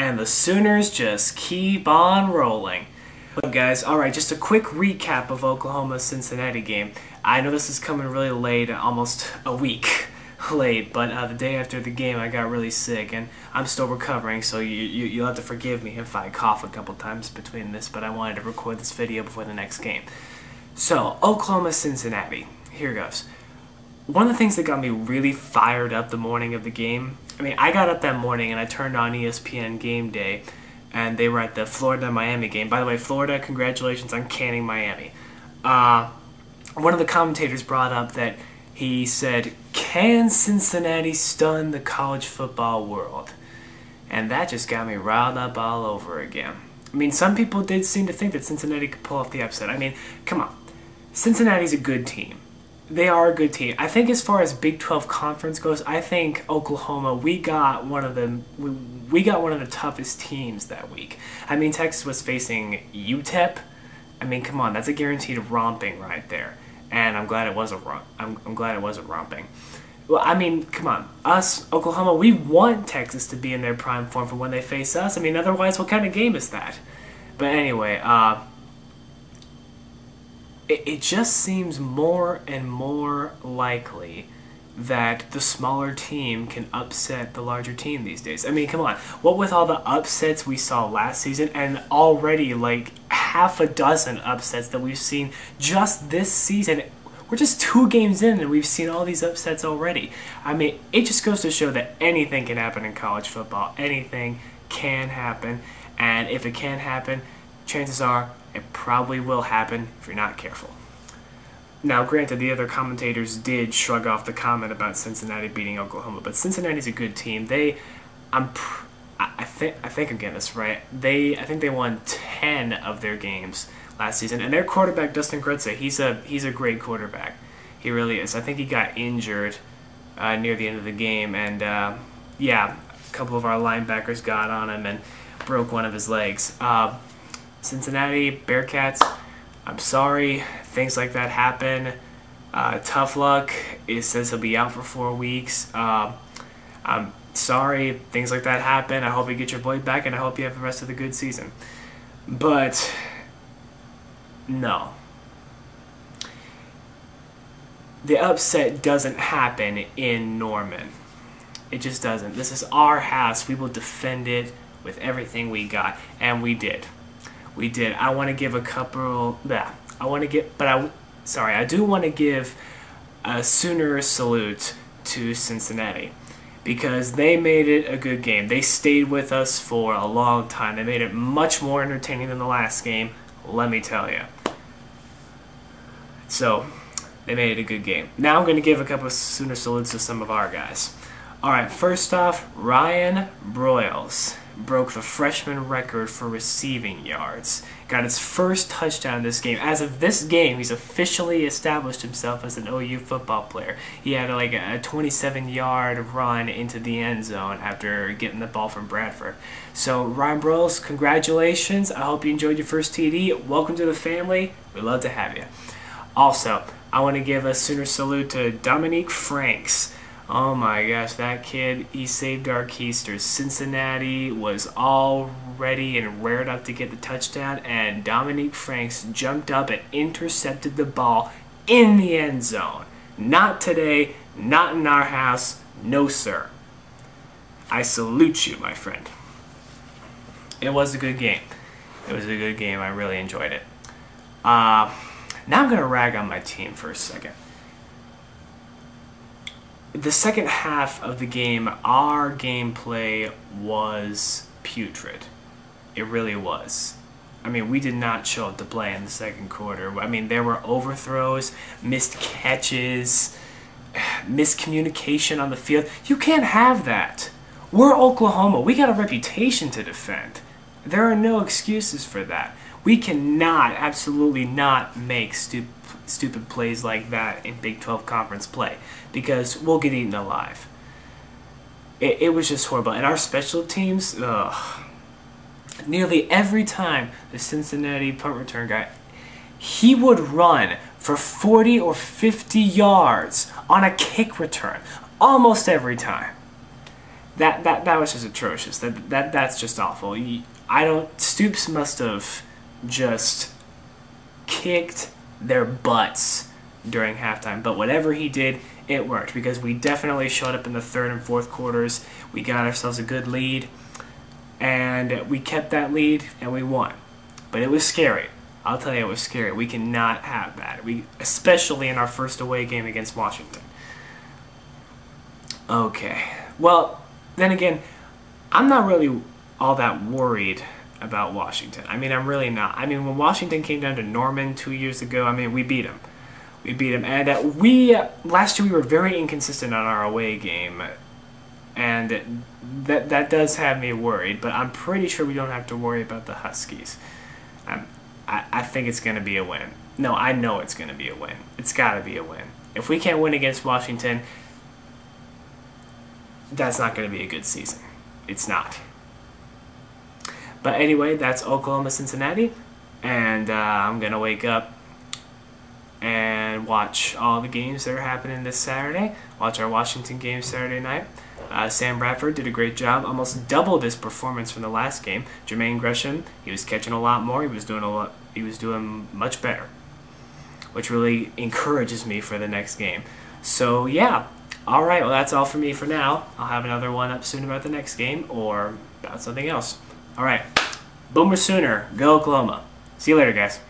and the Sooners just keep on rolling. What's up, guys? Alright, just a quick recap of Oklahoma-Cincinnati game. I know this is coming really late, almost a week late, but the day after the game I got really sick and I'm still recovering, so you'll have to forgive me if I cough a couple times between this, but I wanted to record this video before the next game. So, Oklahoma-Cincinnati. Here goes. One of the things that got me really fired up the morning of the game, I got up that morning and I turned on ESPN Game Day, and they were at the Florida-Miami game. By the way, Florida, congratulations on canning Miami. One of the commentators brought up that he said, "Can Cincinnati stun the college football world?" And that just got me riled up all over again. Some people did seem to think that Cincinnati could pull off the upset. Come on. Cincinnati's a good team. They are a good team. I think as far as Big 12 conference goes, I think Oklahoma, we got one of the toughest teams that week. Texas was facing UTEP. Come on, that's a guaranteed romping right there. And I'm glad it wasn't I'm glad it wasn't romping. Well, come on. Us, Oklahoma, we want Texas to be in their prime form for when they face us. Otherwise, what kind of game is that? But anyway, it just seems more and more likely that the smaller team can upset the larger team these days. Come on. What with all the upsets we saw last season and already like half a dozen upsets that we've seen just this season. We're just 2 games in and we've seen all these upsets already. It just goes to show that anything can happen in college football. Anything can happen. And if it can happen, chances are it probably will happen if you're not careful. Now, granted, the other commentators did shrug off the comment about Cincinnati beating Oklahoma, but Cincinnati's a good team. I think I'm getting this right. I think they won 10 of their games last season, and their quarterback Dustin Grutze, he's a great quarterback. He really is. I think he got injured near the end of the game, and yeah, a couple of our linebackers got on him and broke one of his legs. Cincinnati Bearcats, I'm sorry, things like that happen. Tough luck. It says he'll be out for 4 weeks. I'm sorry, things like that happen. I hope you get your boy back, and I hope you have the rest of the good season. But no. The upset doesn't happen in Norman. It just doesn't. This is our house. We will defend it with everything we got, and we did. We did. I want to give a couple. I do want to give a Sooner salute to Cincinnati because they made it a good game. They stayed with us for a long time. They made it much more entertaining than the last game, let me tell you. So, they made it a good game. Now I'm going to give a couple of Sooner salutes to some of our guys. Alright, first off, Ryan Broyles broke the freshman record for receiving yards. Got his first touchdown this game. As of this game, he's officially established himself as an OU football player. He had a 27-yard run into the end zone after getting the ball from Bradford. So, Ryan Broyles, congratulations. I hope you enjoyed your first TD. Welcome to the family. We'd love to have you. Also, I want to give a Sooner salute to Dominique Franks. Oh my gosh, that kid, he saved our keisters. Cincinnati was all ready and rared up to get the touchdown, and Dominique Franks jumped up and intercepted the ball in the end zone. Not today, not in our house, no sir. I salute you, my friend. It was a good game. It was a good game. I really enjoyed it. Now I'm going to rag on my team for a second. The second half of the game, our gameplay was putrid. It really was. We did not show up to play in the second quarter. There were overthrows, missed catches, miscommunication on the field. You can't have that. We're Oklahoma. We got a reputation to defend. There are no excuses for that. We cannot, absolutely not make stupid plays like that in Big 12 conference play because we'll get eaten alive. It was just horrible. And our special teams, nearly every time the Cincinnati punt return guy, he would run for 40 or 50 yards on a kick return almost every time. That was just atrocious. That's just awful. I don't. Stoops must have just kicked their butts during halftime. But whatever he did, it worked because we definitely showed up in the third and fourth quarters. We got ourselves a good lead, and we kept that lead and we won. But it was scary. I'll tell you, it was scary. We cannot have that. Especially in our first away game against Washington. Okay. Well, then again, I'm not really all that worried about Washington. I mean, I'm really not. I mean, when Washington came down to Norman 2 years ago, I mean, we beat them. We beat them. And last year we were very inconsistent on our away game. And that does have me worried. But I'm pretty sure we don't have to worry about the Huskies. I think it's going to be a win. No, I know it's going to be a win. It's got to be a win. If we can't win against Washington, that's not going to be a good season. It's not. But anyway, that's Oklahoma, Cincinnati. And I'm going to wake up and watch all the games that are happening this Saturday. Watch our Washington game Saturday night. Sam Bradford did a great job, almost doubled his performance from the last game. Jermaine Gresham, he was catching a lot more. He was doing much better, which really encourages me for the next game. So yeah, all right. Well, that's all for me for now. I'll have another one up soon about the next game or about something else. All right, Boomer Sooner, go Oklahoma. See you later, guys.